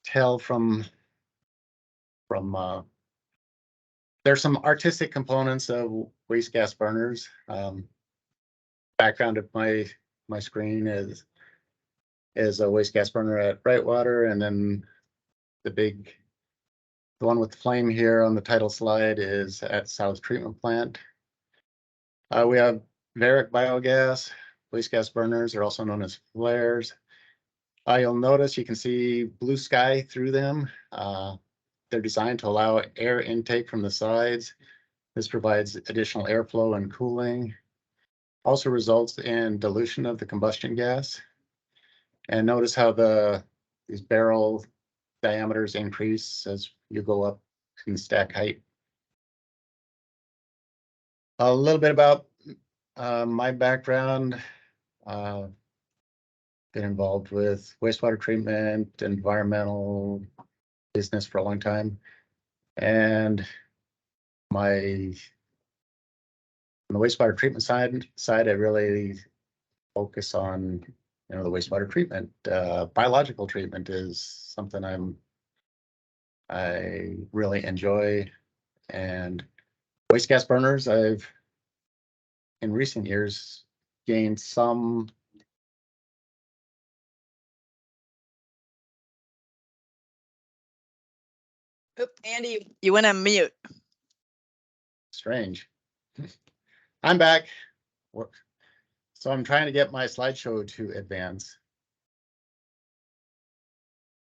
tell from there's some artistic components of waste gas burners. Background of my screen is a waste gas burner at Brightwater, and then the one with the flame here on the title slide is at South Treatment Plant. We have Varic biogas, waste gas burners are also known as flares. You'll notice you can see blue sky through them. They're designed to allow air intake from the sides. This provides additional airflow and cooling. Also results in dilution of the combustion gas. And notice how these barrel diameters increase as you go up in stack height. A little bit about my background. Been involved with wastewater treatment, environmental business for a long time. And on the wastewater treatment side, I really focus on the wastewater treatment. Biological treatment is something I really enjoy, and waste gas burners I've in recent years gained some Oop, Andy, you went on mute. strange. I'm back. So I'm trying to get my slideshow to advance.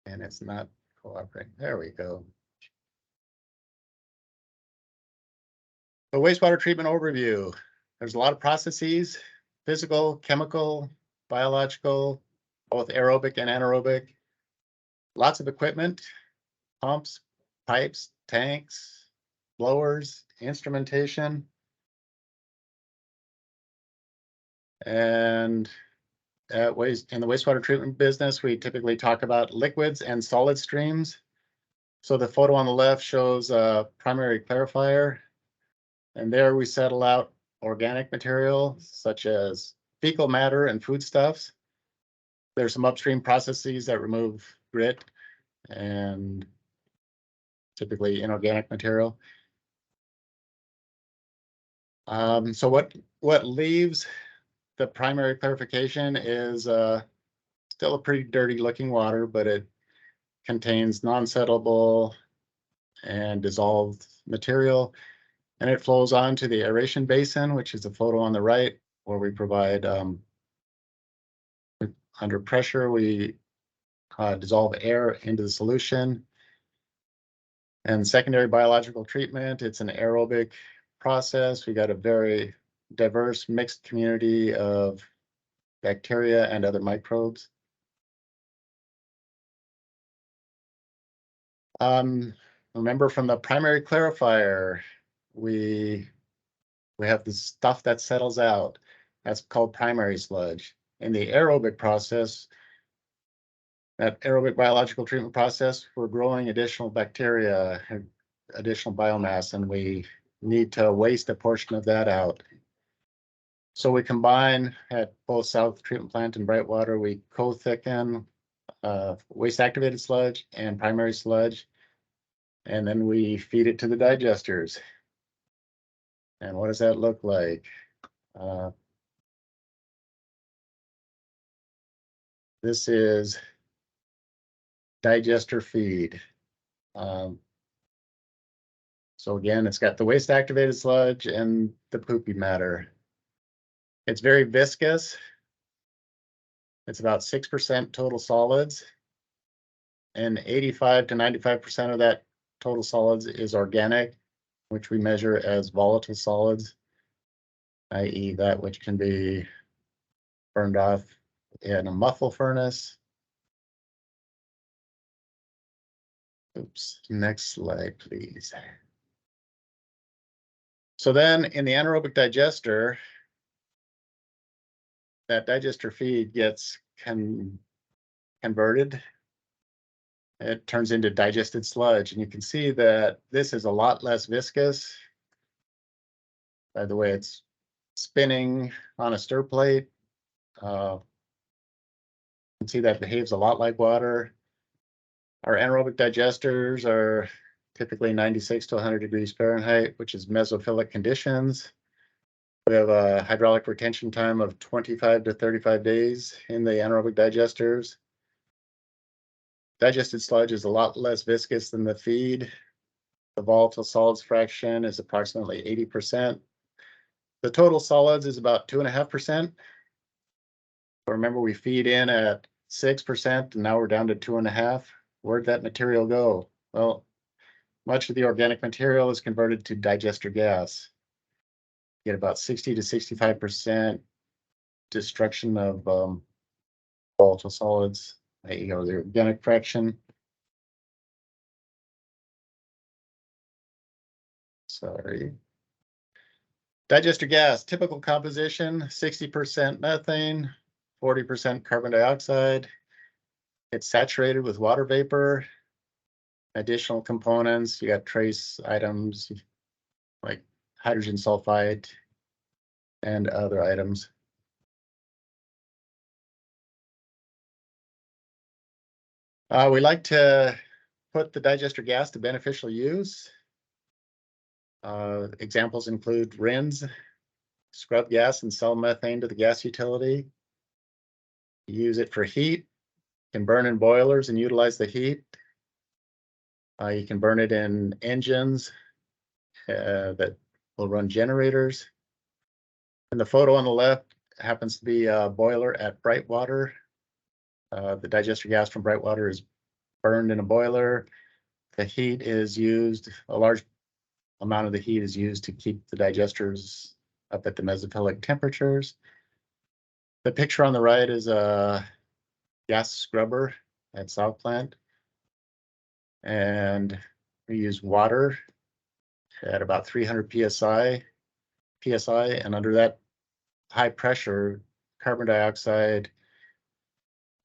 And it's not cooperating. There we go. The wastewater treatment overview. There's a lot of processes, physical, chemical, biological, both aerobic and anaerobic. Lots of equipment, pumps, pipes, tanks, blowers, instrumentation. And in the wastewater treatment business, we typically talk about liquids and solid streams. So the photo on the left shows a primary clarifier, and there we settle out organic material such as fecal matter and foodstuffs. There's some upstream processes that remove grit and typically inorganic material. So what leaves the primary clarification is still a pretty dirty looking water, but it contains non-settleable and dissolved material, and it flows on to the aeration basin, which is the photo on the right, where we provide under pressure, we dissolve air into the solution. And secondary biological treatment, it's an aerobic process. We got a very diverse mixed community of bacteria and other microbes. Remember from the primary clarifier, we have the stuff that settles out. That's called primary sludge. In the aerobic process, that aerobic biological treatment process, we're growing additional bacteria, additional biomass, and we need to waste a portion of that out. So we combine at both South Treatment Plant and Brightwater, we co-thicken waste activated sludge and primary sludge, and then we feed it to the digesters. And what does that look like? This is digester feed. So again, it's got the waste activated sludge and the poopy matter. It's very viscous. It's about 6% total solids, and 85 to 95% of that total solids is organic, which we measure as volatile solids, i.e. that which can be burned off in a muffle furnace. Oops, next slide, please. So then in the anaerobic digester, that digester feed gets converted. It turns into digested sludge, and you can see that this is a lot less viscous. By the way, it's spinning on a stir plate. You can see that behaves a lot like water. Our anaerobic digesters are typically 96 to 100 degrees Fahrenheit, which is mesophilic conditions. We have a hydraulic retention time of 25 to 35 days in the anaerobic digesters. Digested sludge is a lot less viscous than the feed. The volatile solids fraction is approximately 80%. The total solids is about 2.5%. Remember, we feed in at 6%, and now we're down to 2.5%. Where'd that material go? Well, much of the organic material is converted to digester gas. You get about 60 to 65% destruction of volatile solids. There you go, the organic fraction. Sorry. Digester gas, typical composition, 60% methane, 40% carbon dioxide. It's saturated with water vapor. Additional components, you got trace items like hydrogen sulfide and other items. We like to put the digester gas to beneficial use. Examples include RINs, scrub gas and sell methane to the gas utility. Use it for heat, can burn in boilers and utilize the heat. You can burn it in engines that will run generators. And the photo on the left happens to be a boiler at Brightwater. The digester gas from Brightwater is burned in a boiler. The heat is used, a large amount of the heat is used to keep the digesters up at the mesophilic temperatures. The picture on the right is a gas scrubber at South Plant. And we use water at about 300 PSI, and under that high pressure, carbon dioxide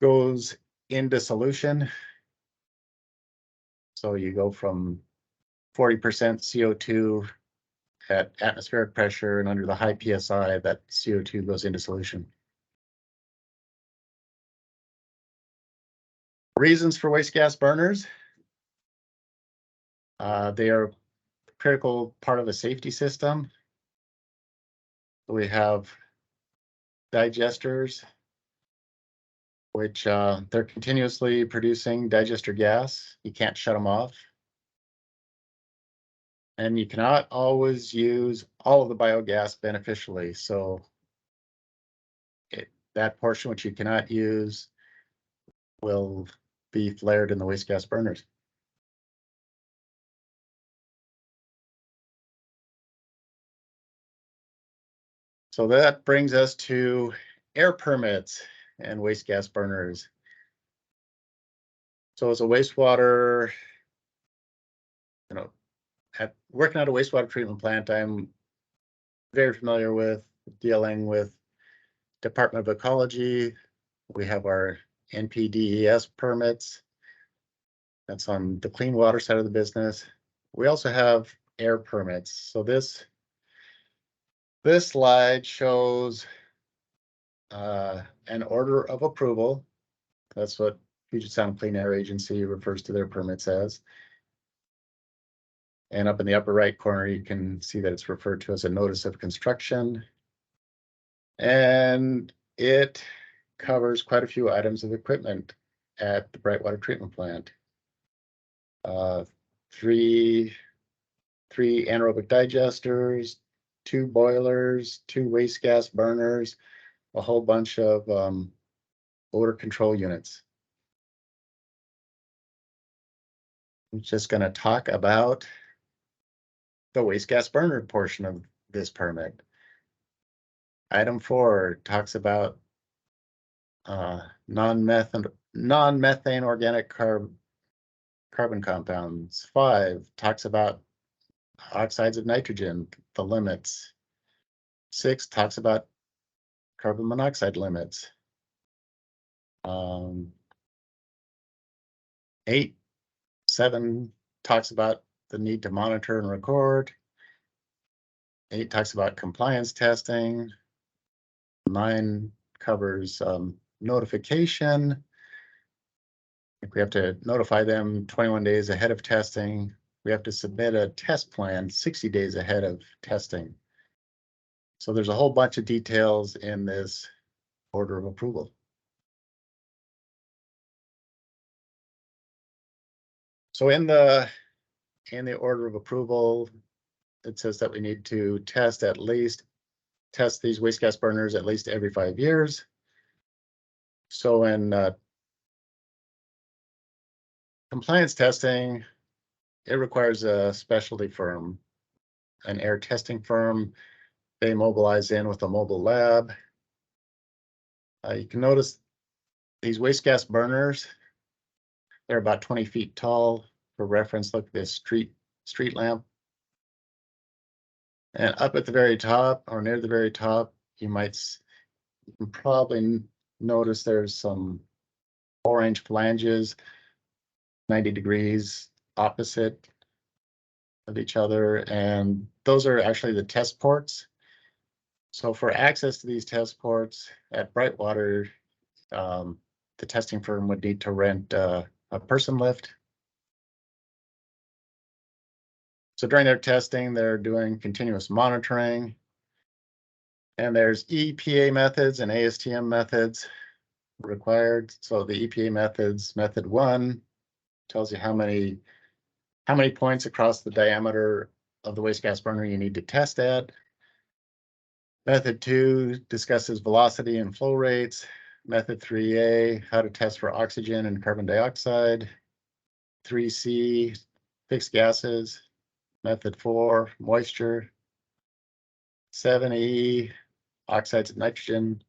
goes into solution. So you go from 40% CO2 at atmospheric pressure, and under the high PSI, that CO2 goes into solution. Reasons for waste gas burners. They are a critical part of a safety system. We have digesters, which they're continuously producing digester gas. You can't shut them off. And you cannot always use all of the biogas beneficially. So that portion which you cannot use will be flared in the waste gas burners. So that brings us to air permits and waste gas burners. So as a wastewater, working at a wastewater treatment plant, I'm very familiar with dealing with Department of Ecology. We have our NPDES permits. That's on the clean water side of the business. We also have air permits. So this slide shows an order of approval. That's what Puget Sound Clean Air Agency refers to their permits as. And up in the upper right corner, you can see that it's referred to as a notice of construction. And it covers quite a few items of equipment at the Brightwater treatment plant. Three anaerobic digesters, 2 boilers, 2 waste gas burners, a whole bunch of odor control units. I'm just going to talk about the waste gas burner portion of this permit. Item 4 talks about non-methane organic carbon compounds. 5 talks about oxides of nitrogen, the limits. 6 talks about carbon monoxide limits. 7 talks about the need to monitor and record. 8 talks about compliance testing. 9 covers notification. We have to notify them 21 days ahead of testing. We have to submit a test plan 60 days ahead of testing. So there's a whole bunch of details in this order of approval. So in the order of approval, it says that we need to test these waste gas burners at least every 5 years. So in compliance testing, it requires a specialty firm, an air testing firm. They mobilize in with a mobile lab. You can notice these waste gas burners, they're about 20 feet tall. For reference, look at this street lamp. And up at the very top, or near the very top, you can probably notice there's some orange flanges, 90 degrees opposite of each other. And those are actually the test ports. So for access to these test ports at Brightwater, the testing firm would need to rent a person lift. So during their testing, they're doing continuous monitoring. And there's EPA methods and ASTM methods required. So the EPA methods, method 1 tells you how many points across the diameter of the waste gas burner you need to test at. Method 2 discusses velocity and flow rates. Method 3A, how to test for oxygen and carbon dioxide. 3C, fixed gases. Method 4, moisture. 7E, oxides of nitrogen.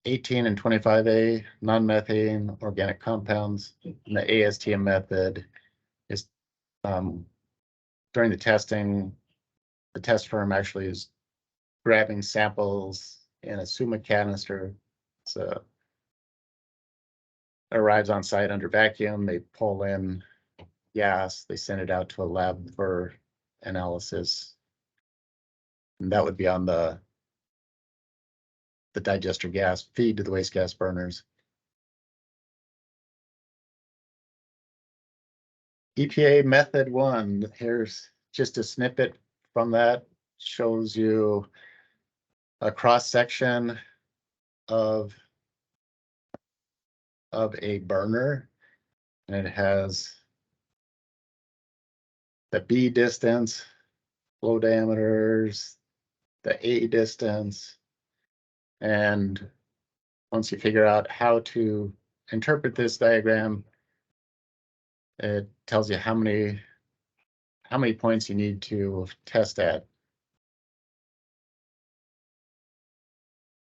18 and 25A, non-methane organic compounds. And the ASTM method is during the testing, the test firm actually is grabbing samples in a SUMA canister. So arrives on site under vacuum, they pull in gas, they send it out to a lab for analysis. And that would be on the digester gas feed to the waste gas burners. EPA method 1, here's just a snippet from that, shows you a cross section of a burner, and it has the B distance, flow diameters, the A distance, and once you figure out how to interpret this diagram, it tells you how many points you need to test at.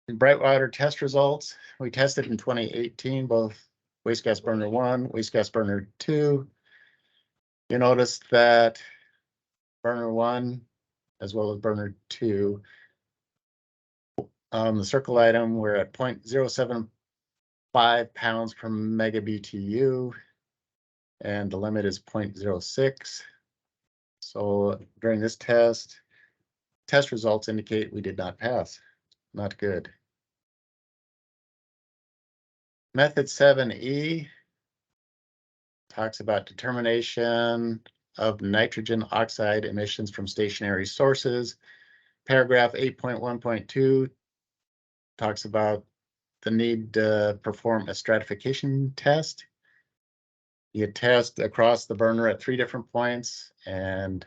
In Brightwater test results, we tested in 2018, both waste gas burner 1, waste gas burner 2. You notice that burner 1, as well as burner 2, the circle item, we're at 0.075 pounds per megabtu, and the limit is 0.06. So during this test results indicate we did not pass. Not good. Method 7E talks about determination of nitrogen oxide emissions from stationary sources. Paragraph 8.1.2 talks about the need to perform a stratification test. You test across the burner at 3 different points and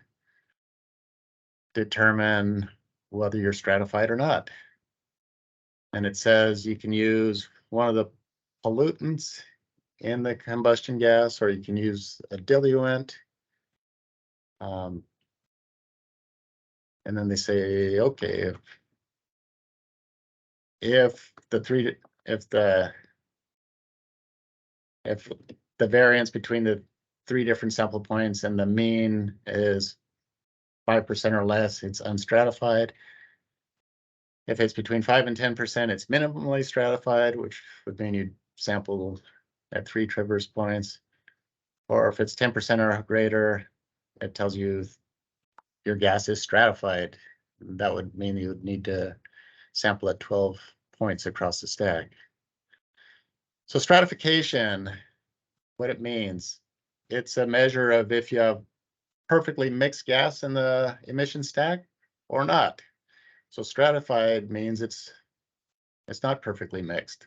determine whether you're stratified or not. And it says you can use one of the pollutants in the combustion gas, or you can use a diluent. And then they say, okay, if the variance between the 3 different sample points and the mean is 5% or less, it's unstratified. If it's between 5 and 10%, it's minimally stratified, which would mean you sample at 3 traverse points. Or if it's 10% or greater, it tells you your gas is stratified. That would mean you would need to sample at 12 points across the stack. So stratification, what it means. It's a measure of if you have perfectly mixed gas in the emission stack or not. So stratified means it's not perfectly mixed.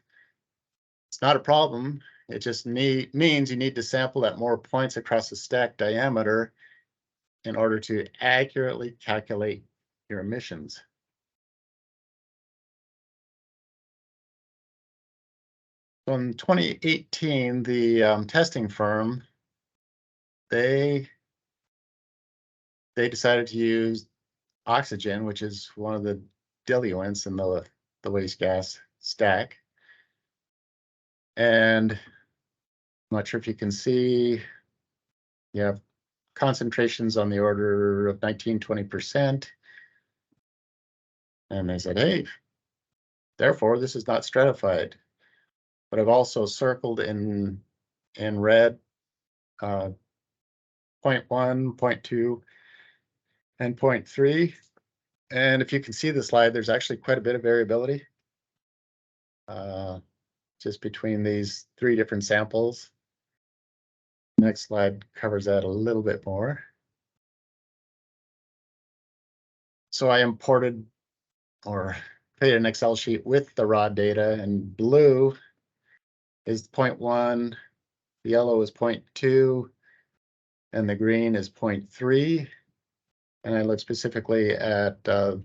It's not a problem. It just means you need to sample at more points across the stack diameter in order to accurately calculate your emissions. So in 2018, the testing firm, they decided to use oxygen, which is one of the diluents in the waste gas stack. And I'm not sure if you can see, you have concentrations on the order of 19–20%. And they said, hey, therefore, this is not stratified. But I've also circled in red 0.1, 0.2, and 0.3. And if you can see the slide, there's actually quite a bit of variability just between these three different samples. Next slide covers that a little bit more. So I imported or created an Excel sheet with the raw data, and blue is 0.1, the yellow is 0.2, and the green is 0.3. And I look specifically at the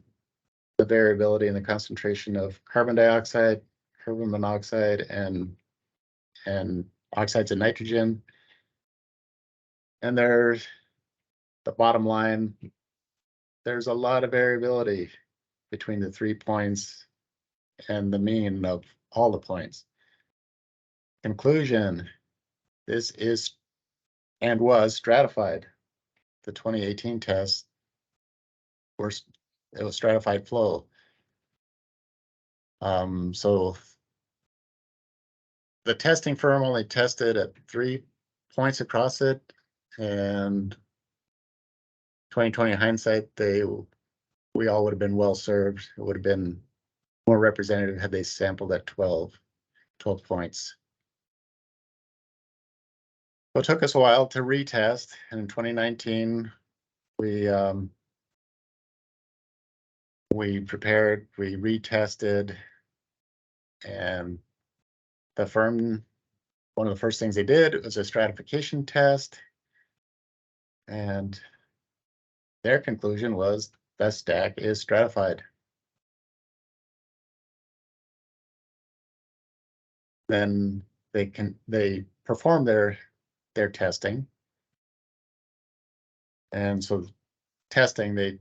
variability in the concentration of carbon dioxide, carbon monoxide, and oxides of nitrogen. And there's the bottom line. There's a lot of variability between the 3 points and the mean of all the points. Conclusion, this is and was stratified. The 2018 test, it was stratified flow. So the testing firm only tested at 3 points across it, and 2020 hindsight, we all would have been well served. It would have been more representative had they sampled at 12 points. So it took us a while to retest, and in 2019, we prepared, we retested, and the firm, one of the first things they did was a stratification test, and their conclusion was that stack is stratified. Then they perform their testing, and so testing, they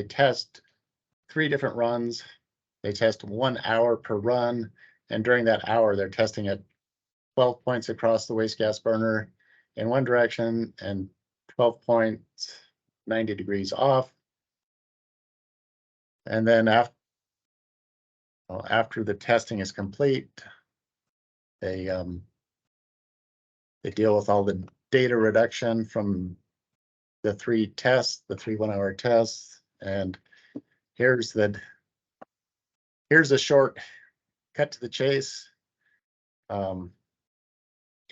test 3 different runs. They test 1 hour per run, and during that hour, they're testing at 12 points across the waste gas burner in one direction and 12 points 90 degrees off. And then after the testing is complete, they deal with all the data reduction from the 3 tests, the 3 1-hour tests, and here's a short cut to the chase.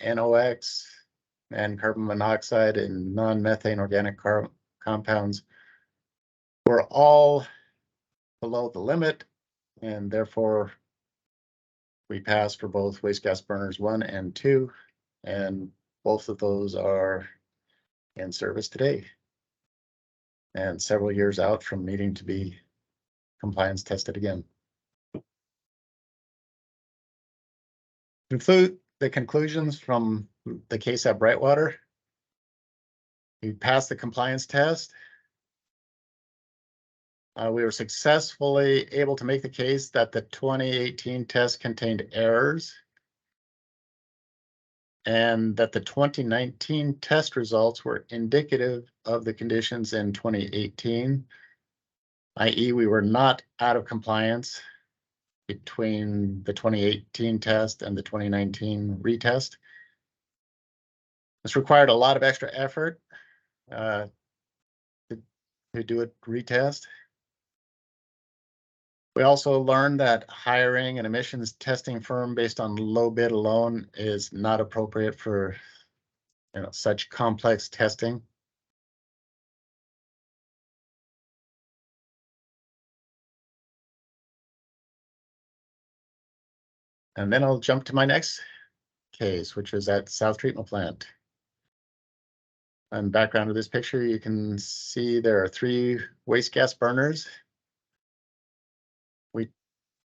NOx and carbon monoxide and non-methane organic compounds were all below the limit, and therefore we passed for both waste gas burners 1 and 2, and both of those are in service today and several years out from needing to be compliance tested again. The conclusions from the case at Brightwater: we passed the compliance test. We were successfully able to make the case that the 2018 test contained errors and that the 2019 test results were indicative of the conditions in 2018, i.e. we were not out of compliance between the 2018 test and the 2019 retest. This required a lot of extra effort to do a retest. We also learned that hiring an emissions testing firm based on low bid alone is not appropriate for such complex testing. And then I'll jump to my next case, which was at South Treatment Plant. And background of this picture, you can see there are 3 waste gas burners.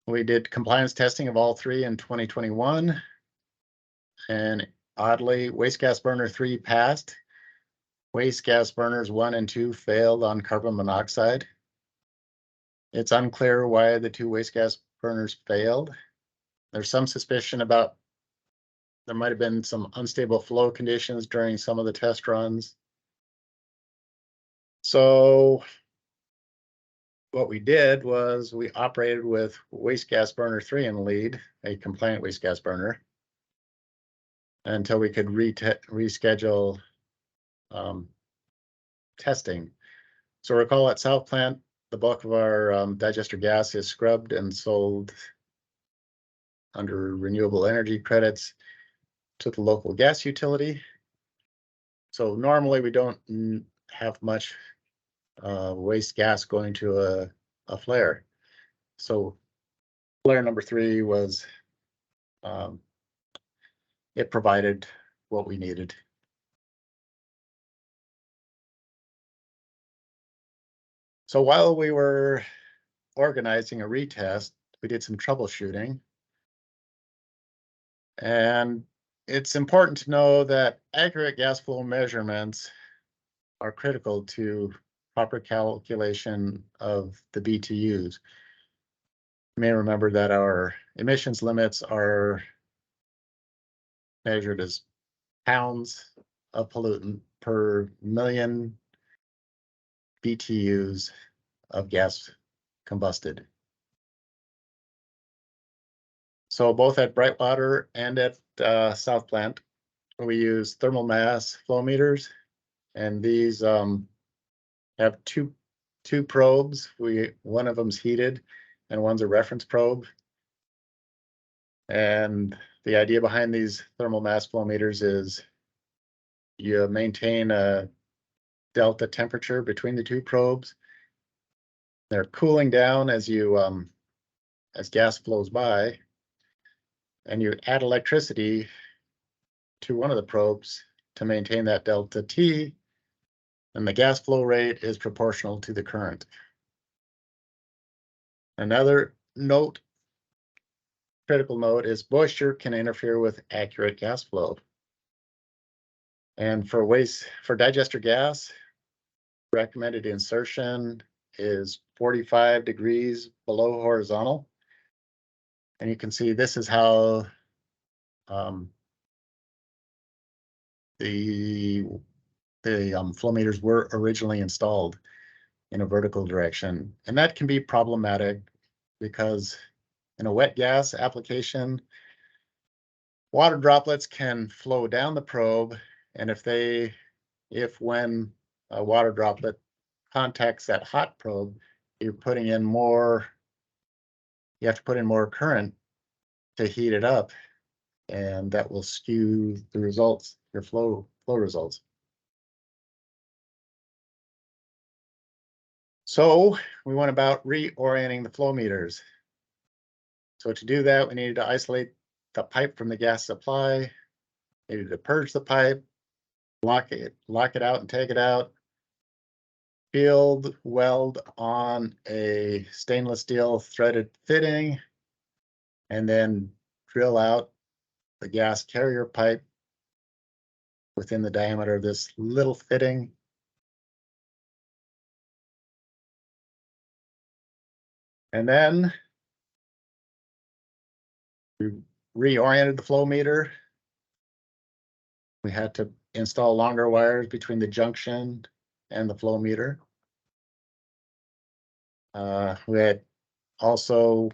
We did compliance testing of all 3 in 2021. And oddly, waste gas burner 3 passed. Waste gas burners 1 and 2 failed on carbon monoxide. It's unclear why the 2 waste gas burners failed. There's some suspicion about there might have been some unstable flow conditions during some of the test runs. So what we did was we operated with waste gas burner 3 in the lead, a compliant waste gas burner, until we could reschedule testing. So recall at South Plant, the bulk of our digester gas is scrubbed and sold under renewable energy credits to the local gas utility. So normally we don't have much waste gas going to a flare. So flare number 3 was, it provided what we needed. So while we were organizing a retest, we did some troubleshooting. And it's important to know that accurate gas flow measurements are critical to proper calculation of the BTUs. You may remember that our emissions limits are measured as pounds of pollutant per million BTUs of gas combusted. So both at Brightwater and at South Plant, we use thermal mass flow meters, and these have two probes. One of them's heated, and one's a reference probe. And the idea behind these thermal mass flow meters is you maintain a delta temperature between the 2 probes. They're cooling down as gas flows by, and you add electricity to one of the probes to maintain that delta T, and the gas flow rate is proportional to the current. Another critical note is moisture can interfere with accurate gas flow. And for digester gas, recommended insertion is 45 degrees below horizontal. And you can see this is how the flow meters were originally installed, in a vertical direction. And that can be problematic because in a wet gas application, water droplets can flow down the probe. And when a water droplet contacts that hot probe, you have to put in more current to heat it up, and that will skew the results, your flow results. So we went about reorienting the flow meters. So to do that, we needed to isolate the pipe from the gas supply, needed to purge the pipe, lock it out and take it out, field weld on a stainless steel threaded fitting, and then drill out the gas carrier pipe within the diameter of this little fitting. And then we reoriented the flow meter. We had to install longer wires between the junction and the flow meter. We had also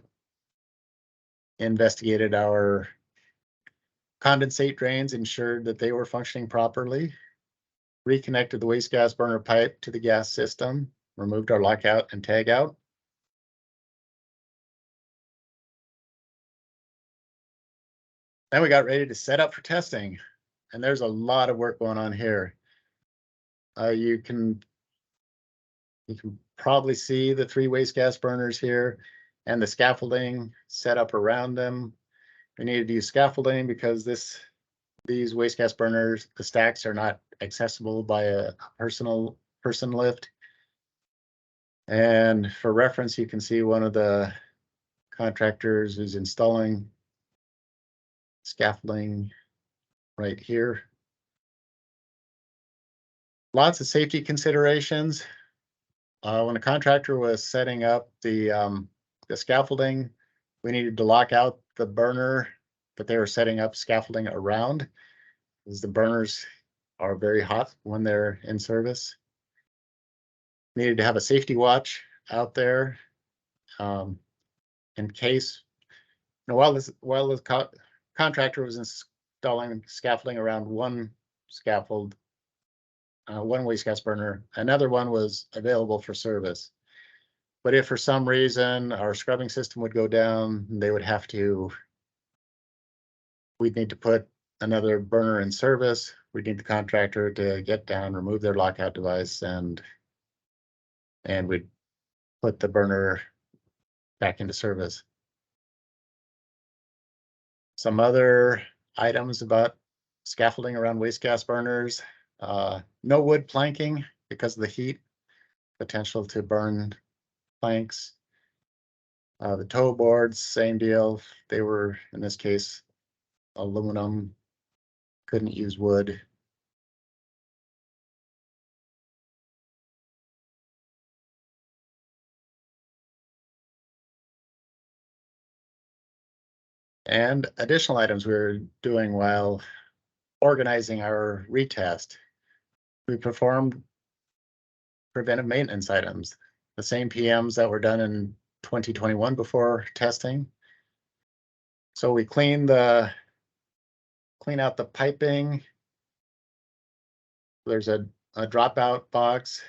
investigated our condensate drains, ensured that they were functioning properly, reconnected the waste gas burner pipe to the gas system, removed our lockout and tagout. Then we got ready to set up for testing, and there's a lot of work going on here. You can probably see the 3 waste gas burners here and the scaffolding set up around them. We needed to use scaffolding because these waste gas burners, the stacks are not accessible by a person lift. And for reference, you can see one of the contractors who's installing scaffolding right here. Lots of safety considerations. When a contractor was setting up the scaffolding, we needed to lock out the burner that they were setting up scaffolding around, because the burners are very hot when they're in service. Needed to have a safety watch out there in case, while the contractor was installing scaffolding around one waste gas burner, another one was available for service. But if for some reason our scrubbing system would go down, we'd need to put another burner in service. We'd need the contractor to get down, remove their lockout device, and we'd put the burner back into service. Some other items about scaffolding around waste gas burners: no wood planking because of the heat potential to burn planks. The toe boards, same deal. They were, in this case, aluminum, couldn't use wood. And additional items we were doing while organizing our retest: we performed preventive maintenance items, the same PMs that were done in 2021 before testing. So we clean out the piping. There's a dropout box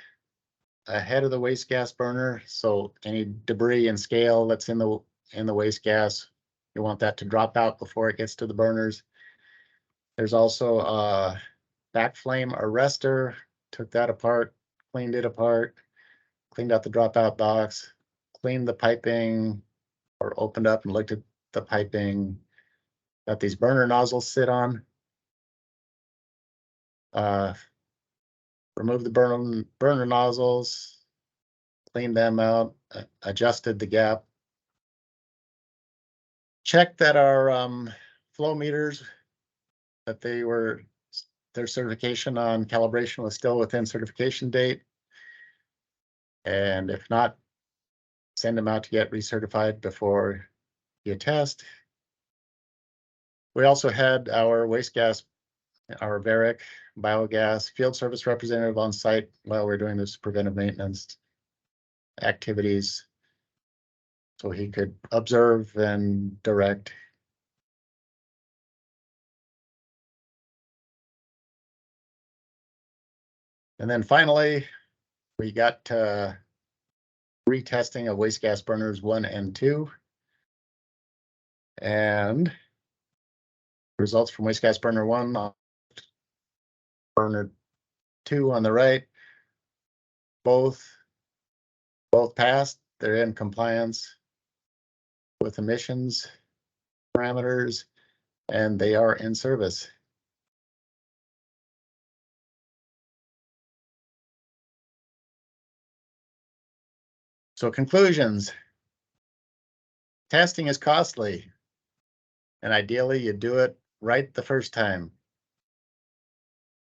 ahead of the waste gas burner, so any debris and scale that's in the waste gas, you want that to drop out before it gets to the burners. There's also a back flame arrestor. Took that apart, cleaned it apart, cleaned out the dropout box, cleaned the piping, or opened up and looked at the piping that these burner nozzles sit on. Removed the burner nozzles, cleaned them out, adjusted the gap. Checked that our flow meters, that their certification on calibration was still within certification date. And if not, send them out to get recertified before you test. We also had our waste gas, our VERIC biogas field service representative on site while we're doing this preventive maintenance activities, so he could observe and direct. And then finally, we got retesting of waste gas burners 1 and 2. And results from waste gas burner 1, burner 2 on the right, both passed. They're in compliance with emissions parameters, and they are in service. So conclusions: testing is costly, and ideally you do it right the first time.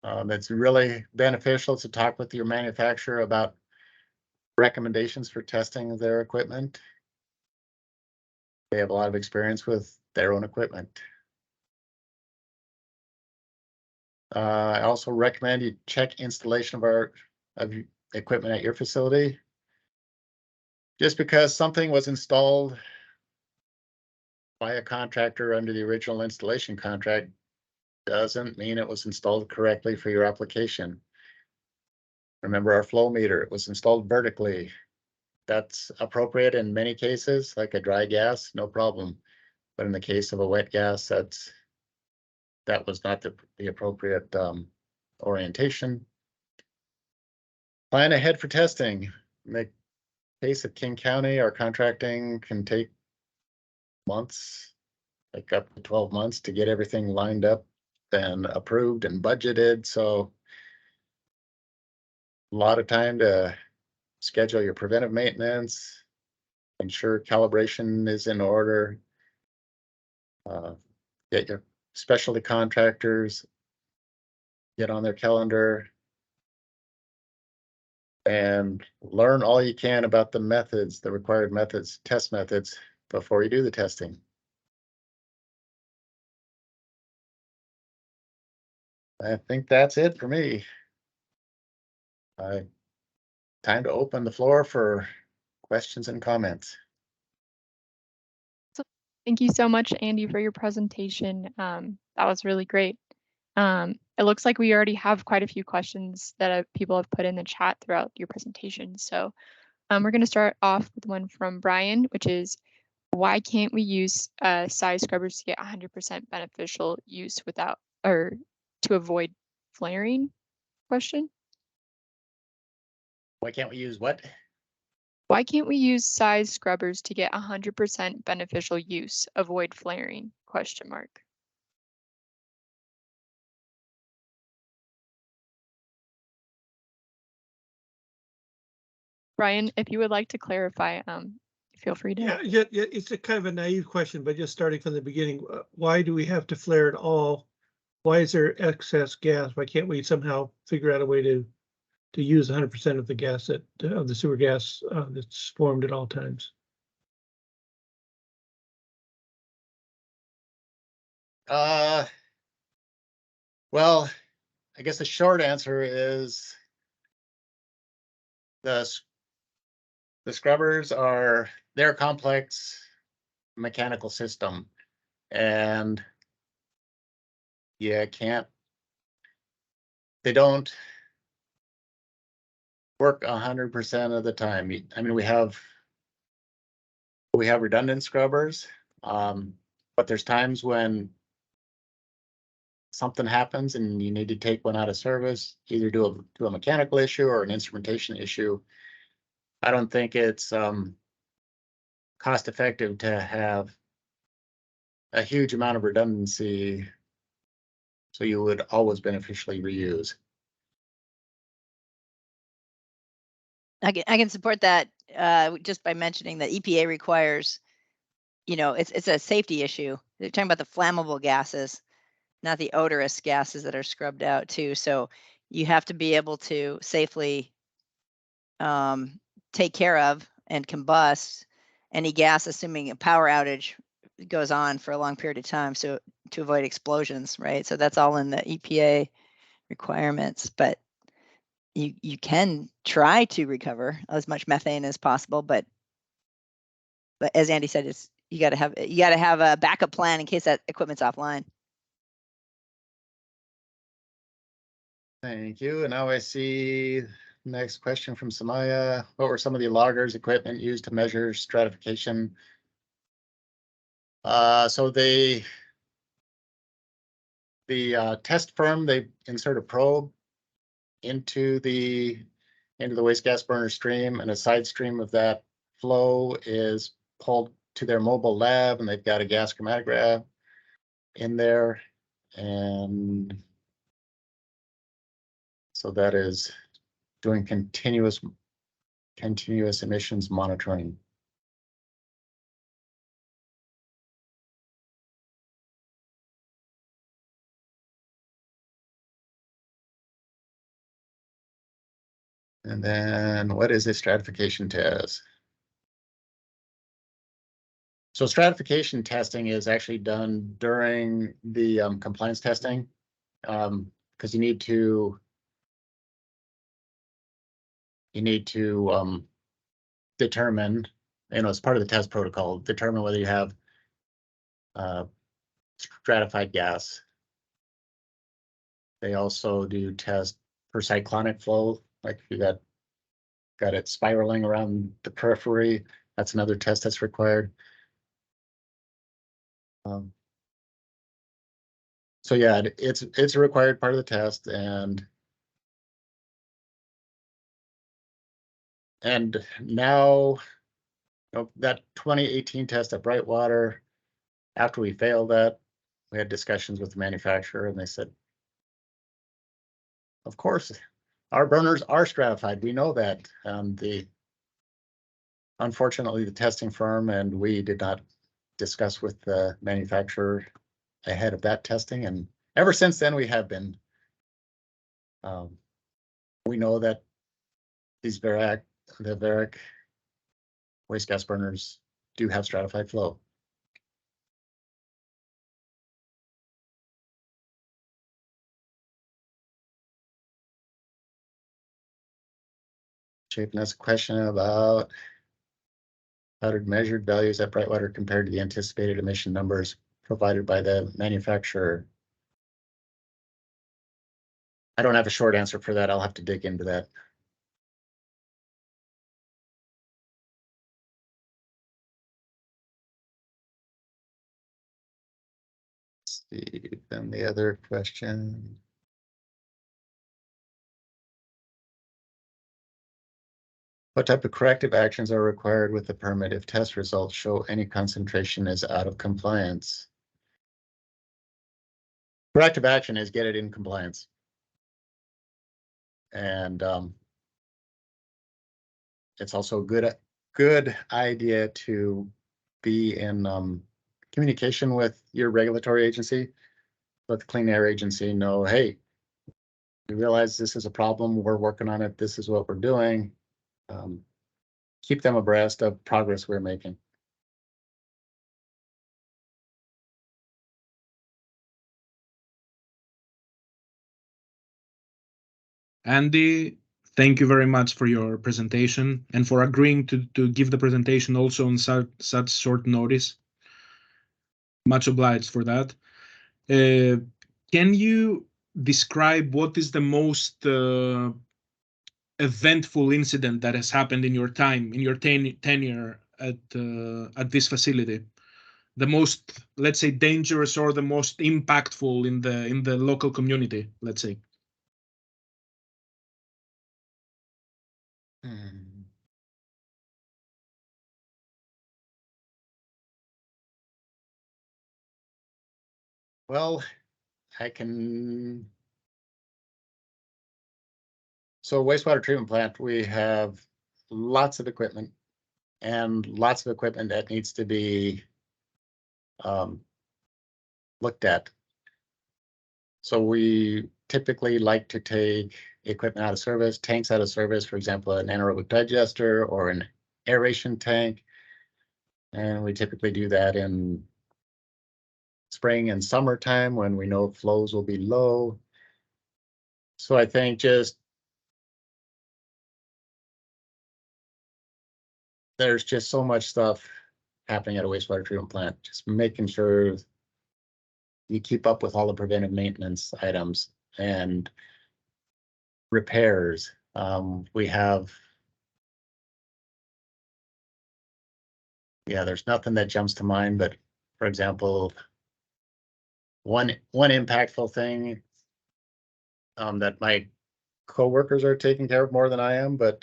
It's really beneficial to talk with your manufacturer about recommendations for testing their equipment. They have a lot of experience with their own equipment. I also recommend you check installation of equipment at your facility. Just because something was installed by a contractor under the original installation contract doesn't mean it was installed correctly for your application. Remember our flow meter, it was installed vertically. That's appropriate in many cases, like a dry gas, no problem. But in the case of a wet gas, that's that was not the appropriate orientation. Plan ahead for testing. In the case of King County, our contracting can take months, like up to 12 months to get everything lined up and approved and budgeted. So a lot of time to schedule your preventive maintenance, ensure calibration is in order, get your specialty contractors, get on their calendar, and learn all you can about the methods, the required methods, test methods before you do the testing. I think that's it for me. Time to open the floor for questions and comments. Thank you so much, Andy, for your presentation. That was really great. It looks like we already have quite a few questions that people have put in the chat throughout your presentation. So we're going to start off with one from Brian, which is, why can't we use size scrubbers to get 100% beneficial use without, or to avoid flaring? Question. Why can't we use what? Why can't we use size scrubbers to get 100% beneficial use? Avoid flaring? Question mark. Brian, if you would like to clarify, feel free to. Yeah, it's a kind of a naive question, but just starting from the beginning, why do we have to flare at all? Why is there excess gas? Why can't we somehow figure out a way to use 100% of the gas of the sewer gas that's formed at all times? Well, I guess the short answer is the scrubbers they're a complex mechanical system, and they don't work 100% of the time. I mean, we have redundant scrubbers, but there's times when something happens and you need to take one out of service, either due to a mechanical issue or an instrumentation issue. I don't think it's cost effective to have a huge amount of redundancy, so you would always beneficially reuse. I can support that just by mentioning that EPA requires, it's a safety issue. They're talking about the flammable gases, not the odorous gases that are scrubbed out too. So you have to be able to safely take care of and combust any gas, assuming a power outage goes on for a long period of time, so to avoid explosions, right? So that's all in the EPA requirements, but you can try to recover as much methane as possible, but as Andy said, you got to have a backup plan in case that equipment's offline. Thank you. And now I see next question from Samaya. What were some of the loggers equipment used to measure stratification? So the test firm, they insert a probe into the waste gas burner stream, and a side stream of that flow is pulled to their mobile lab, and they've got a gas chromatograph in there. And so that is doing continuous emissions monitoring. And then what is a stratification test? So stratification testing is actually done during the compliance testing, because you need to determine, as part of the test protocol, determine whether you have stratified gas. They also do test for cyclonic flow, like if you got it spiraling around the periphery, that's another test that's required. So yeah, it's a required part of the test, and now, that 2018 test at Brightwater, after we failed that, we had discussions with the manufacturer, and they said, of course, our burners are stratified. We know that. Unfortunately, the testing firm and we did not discuss with the manufacturer ahead of that testing, and ever since then we have been. We know that the VARIC waste gas burners do have stratified flow. Chapin has a question about how did measured values at Brightwater compared to the anticipated emission numbers provided by the manufacturer. I don't have a short answer for that. I'll have to dig into that. Let's see, then the other question. What type of corrective actions are required with the permit if test results show any concentration is out of compliance? Corrective action is get it in compliance. And it's also a good idea to be in communication with your regulatory agency, let the Clean Air Agency know, hey, we realize this is a problem, we're working on it, this is what we're doing. Keep them abreast of progress we're making. Andy, thank you very much for your presentation and for agreeing to give the presentation also on such short notice. Much obliged for that. Can you describe what is the most eventful incident that has happened in your time, in your tenure at this facility? The most, let's say, dangerous or the most impactful in the local community, let's say. Well, I can. So wastewater treatment plant, we have lots of equipment and lots of equipment that needs to be looked at. So we typically like to take equipment out of service, tanks out of service, for example, an anaerobic digester or an aeration tank. And we typically do that in spring and summertime when we know flows will be low. So I think there's just so much stuff happening at a wastewater treatment plant, just making sure you keep up with all the preventive maintenance items and repairs. We have, there's nothing that jumps to mind, but for example, one impactful thing that my coworkers are taking care of more than I am, but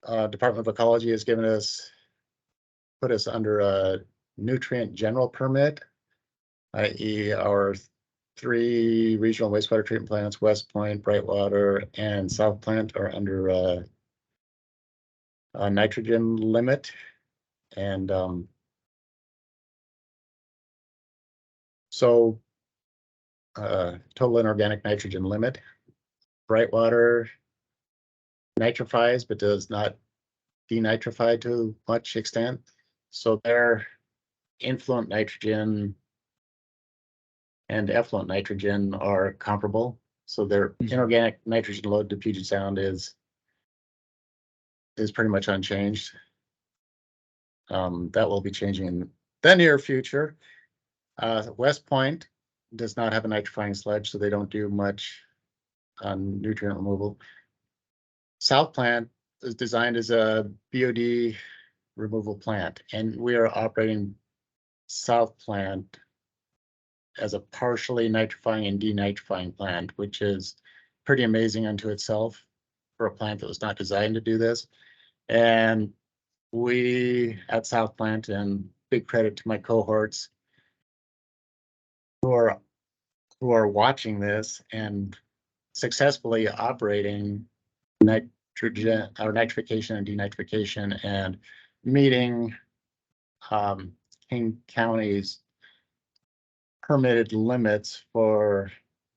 Department of Ecology has put us under a nutrient general permit, i.e. our 3 regional wastewater treatment plants, West Point, Brightwater, and South Plant, are under a nitrogen limit. And so total inorganic nitrogen limit. Brightwater nitrifies, but does not denitrify to much extent. So their influent nitrogen and effluent nitrogen are comparable. So their inorganic nitrogen load to Puget Sound is pretty much unchanged. That will be changing in the near future. West Point does not have a nitrifying sludge, so they don't do much on nutrient removal. South Plant is designed as a BOD removal plant, and we are operating South Plant as a partially nitrifying and denitrifying plant, which is pretty amazing unto itself for a plant that was not designed to do this. And we at South Plant, and big credit to my cohorts who are watching this and successfully operating nitrogen or nitrification and denitrification and meeting King County's permitted limits for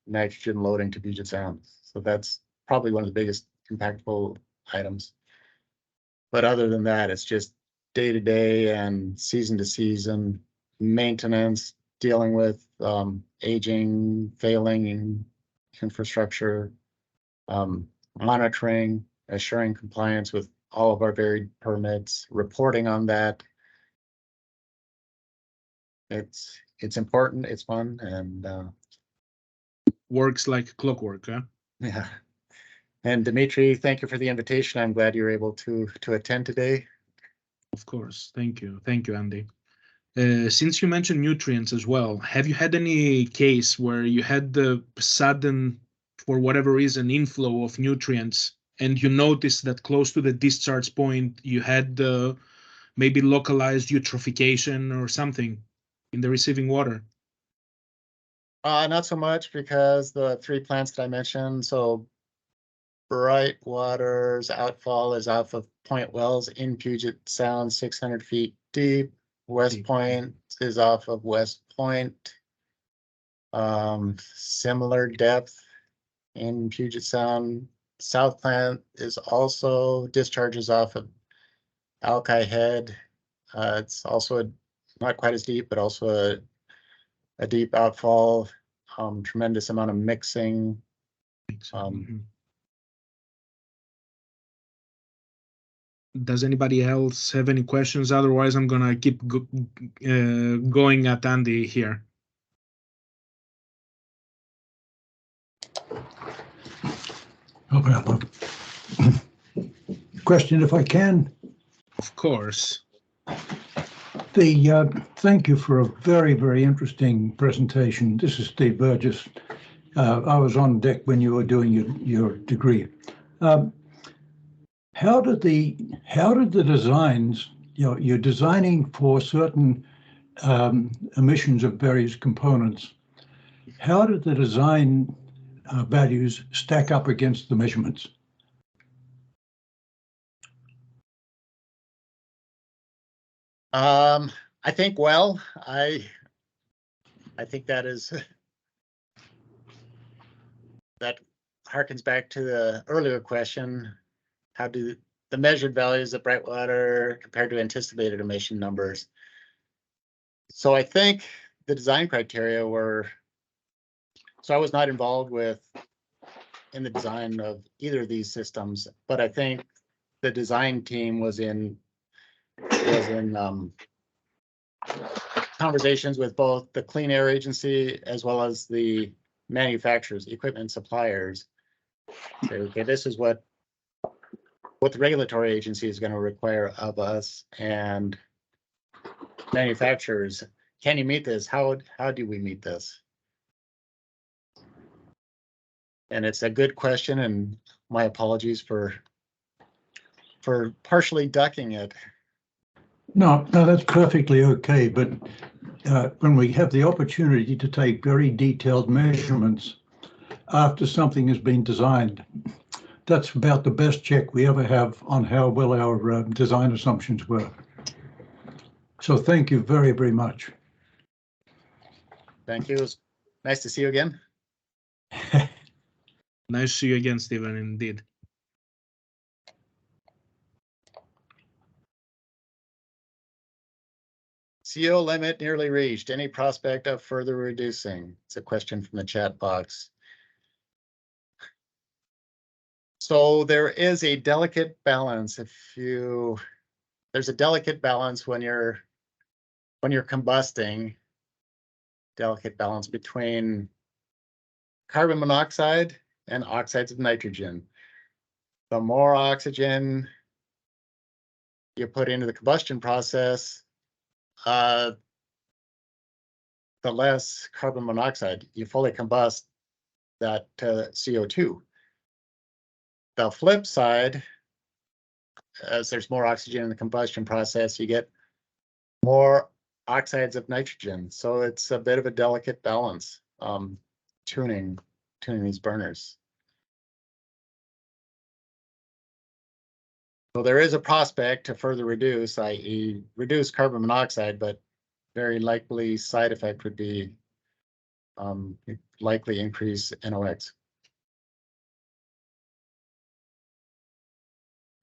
nitrogen loading to Puget Sound. So that's probably one of the biggest impactful items. But other than that, it's just day to day and season to season maintenance, dealing with aging, failing infrastructure, monitoring, assuring compliance with all of our varied permits, reporting on that. It's important, it's fun, and Works like clockwork, huh? yeah. And Dimitri, thank you for the invitation. I'm glad you're able to attend today. Of course. Thank you, Andy. Since you mentioned nutrients as well, have you had any case where you had the sudden, for whatever reason, inflow of nutrients, and you noticed that close to the discharge point you had maybe localized eutrophication or something in the receiving water? Not so much, because the 3 plants that I mentioned, so Brightwater's outfall is off of Point Wells in Puget Sound, 600 feet deep. West Point is off of West Point. Similar depth in Puget Sound. South Plant is also discharges off of Alki Head. It's also not quite as deep, but also a deep outfall. Tremendous amount of mixing. Does anybody else have any questions? Otherwise, I'm gonna keep going at Andy here. Question, if I can. Of course. Thank you for a very, very interesting presentation. This is Steve Burgess. I was on deck when you were doing your degree. How did the designs, you're designing for certain emissions of various components. How did the design values stack up against the measurements? I think, well, I think that harkens back to the earlier question. How do the measured values of Brightwater compared to anticipated emission numbers? So I think the design criteria were, so I was not involved in the design of either of these systems, but I think the design team was in conversations with both the Clean Air Agency as well as the manufacturers, equipment suppliers. Say, okay, this is what the regulatory agency is going to require of us, and manufacturers, can you meet this? How do we meet this? And it's a good question, and my apologies for partially ducking it. No, that's perfectly okay. But when we have the opportunity to take very detailed measurements after something has been designed, that's about the best check we ever have on how well our design assumptions were. So thank you very, very much. Thank you. It's nice to see you again. Nice to see you again, Stephen, indeed. CO limit nearly reached. Any prospect of further reducing? It's a question from the chat box. So there is a delicate balance. There's a delicate balance when you're combusting. Delicate balance between carbon monoxide and oxides of nitrogen. The more oxygen you put into the combustion process, the the less carbon monoxide. You fully combust that CO2. The flip side, as there's more oxygen in the combustion process, you get more oxides of nitrogen. So it's a bit of a delicate balance, tuning these burners. So there is a prospect to further reduce, i.e. reduce carbon monoxide, but very likely side effect would be likely increase NOx.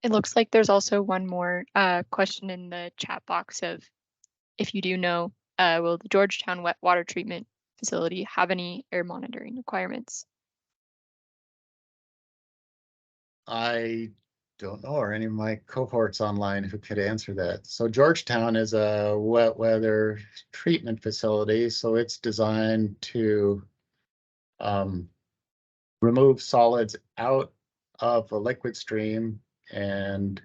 It looks like there's also one more question in the chat box of, if you do know, will the Georgetown wet water treatment facility have any air monitoring requirements? I don't know, or any of my cohorts online who could answer that. So Georgetown is a wet weather treatment facility, so it's designed to remove solids out of a liquid stream and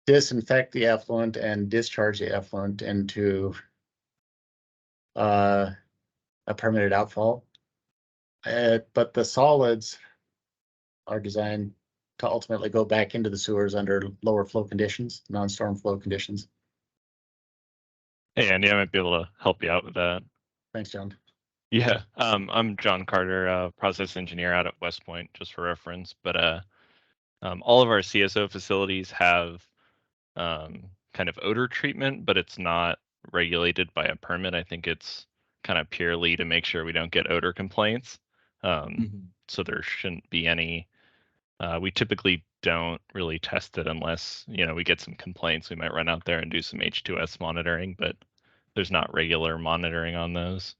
disinfect the effluent and discharge the effluent into a permitted outfall. But the solids are designed to ultimately go back into the sewers under lower flow conditions, non-storm flow conditions. Hey, Andy, I might be able to help you out with that. Thanks, John. Yeah, I'm John Carter, process engineer out at West Point, just for reference. But all of our CSO facilities have kind of odor treatment, but it's not regulated by a permit. I think it's kind of purely to make sure we don't get odor complaints. So there shouldn't be any. We typically don't really test it unless, we get some complaints. We might run out there and do some H2S monitoring, but there's not regular monitoring on those.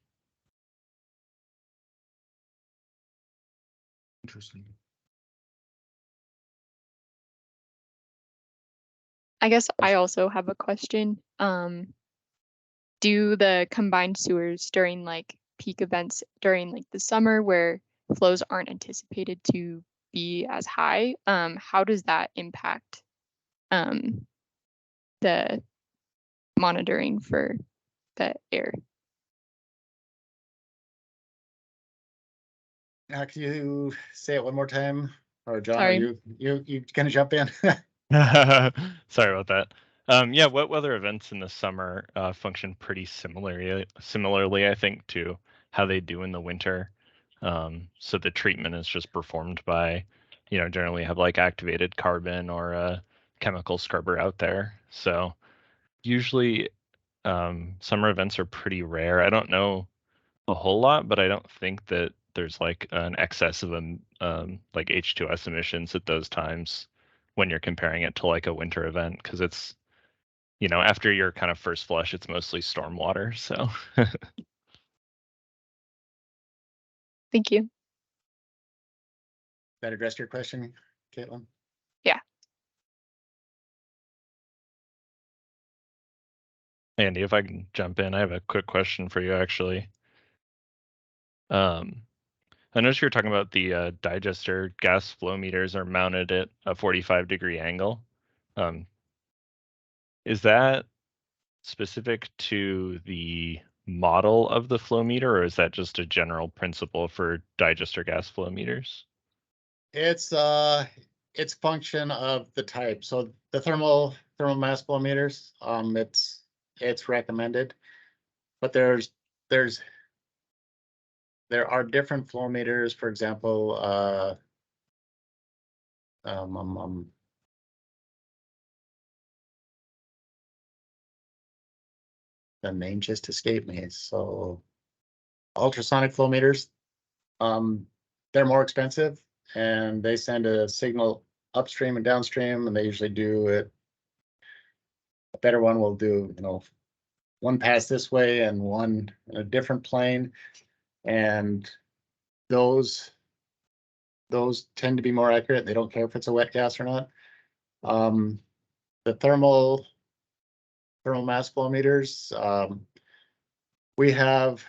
Interesting. I guess I also have a question. Do the combined sewers during like peak events during like the summer where flows aren't anticipated to be as high, how does that impact the monitoring for the air? Now, can you say it one more time? Or John, Sorry. are you gonna jump in? Sorry about that. Yeah, wet weather events in the summer function pretty similarly, I think, to how they do in the winter. So the treatment is just performed by, generally have like activated carbon or a chemical scrubber out there. So usually summer events are pretty rare. I don't know a whole lot, but I don't think that there's like an excess of like H2S emissions at those times when you're comparing it to like a winter event, because it's, after your kind of first flush, it's mostly stormwater. So Thank you. That addressed your question, Caitlin? Yeah. Andy, if I can jump in, I have a quick question for you actually. I noticed you were talking about the digester gas flow meters are mounted at a 45-degree angle. Is that specific to the model of the flow meter, or is that just a general principle for digester gas flow meters? It's function of the type. So the thermal mass flow meters, it's recommended, but there are different flow meters. For example, the name just escaped me. So ultrasonic flow meters, they're more expensive and they send a signal upstream and downstream, and they usually do it. A better one will do, one pass this way and one in a different plane, and those tend to be more accurate. They don't care if it's a wet gas or not. The thermal mass flow meters, we have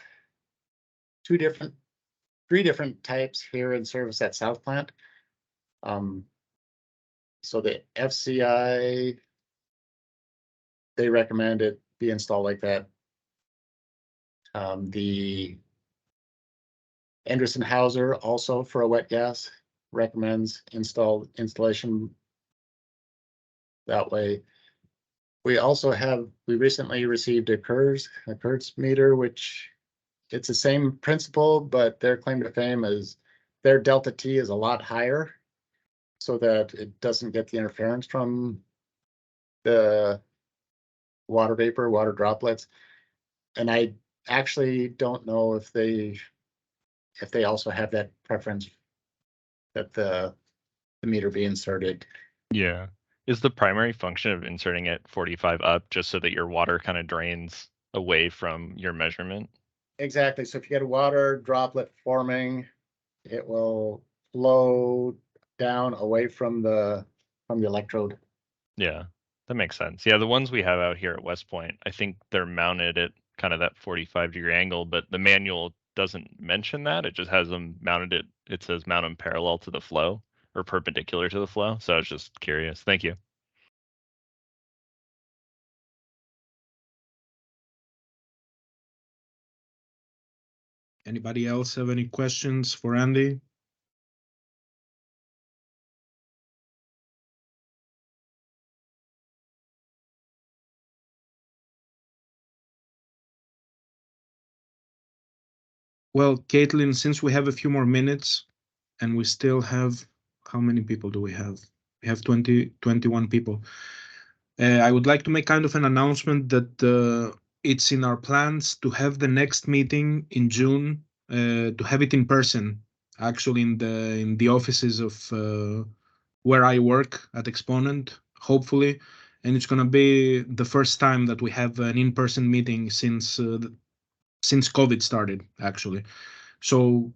three different types here in service at South Plant. So the FCI, they recommend it be installed like that. The Anderson Hauser also for a wet gas recommends installation that way. We also we recently received a Kurtz meter, which it's the same principle, but their claim to fame is their delta T is a lot higher so that it doesn't get the interference from the water vapor, water droplets. And I actually don't know if they also have that preference that the meter be inserted. Yeah. Is the primary function of inserting it 45 up just so that your water kind of drains away from your measurement? Exactly. So if you get a water droplet forming, it will flow down away from the electrode. Yeah, that makes sense. Yeah, the ones we have out here at West Point, I think they're mounted at kind of that 45-degree angle, but the manual doesn't mention that. It just has them mounted it says mount them parallel to the flow or perpendicular to the flow. So I was just curious. Thank you. Anybody else have any questions for Andy? Well, Caitlin, since we have a few more minutes and we still have, how many people do we have? We have 21 people. I would like to make kind of an announcement that it's in our plans to have the next meeting in June, to have it in person, actually in the offices of where I work at Exponent, hopefully. And it's going to be the first time that we have an in-person meeting since COVID started, actually. So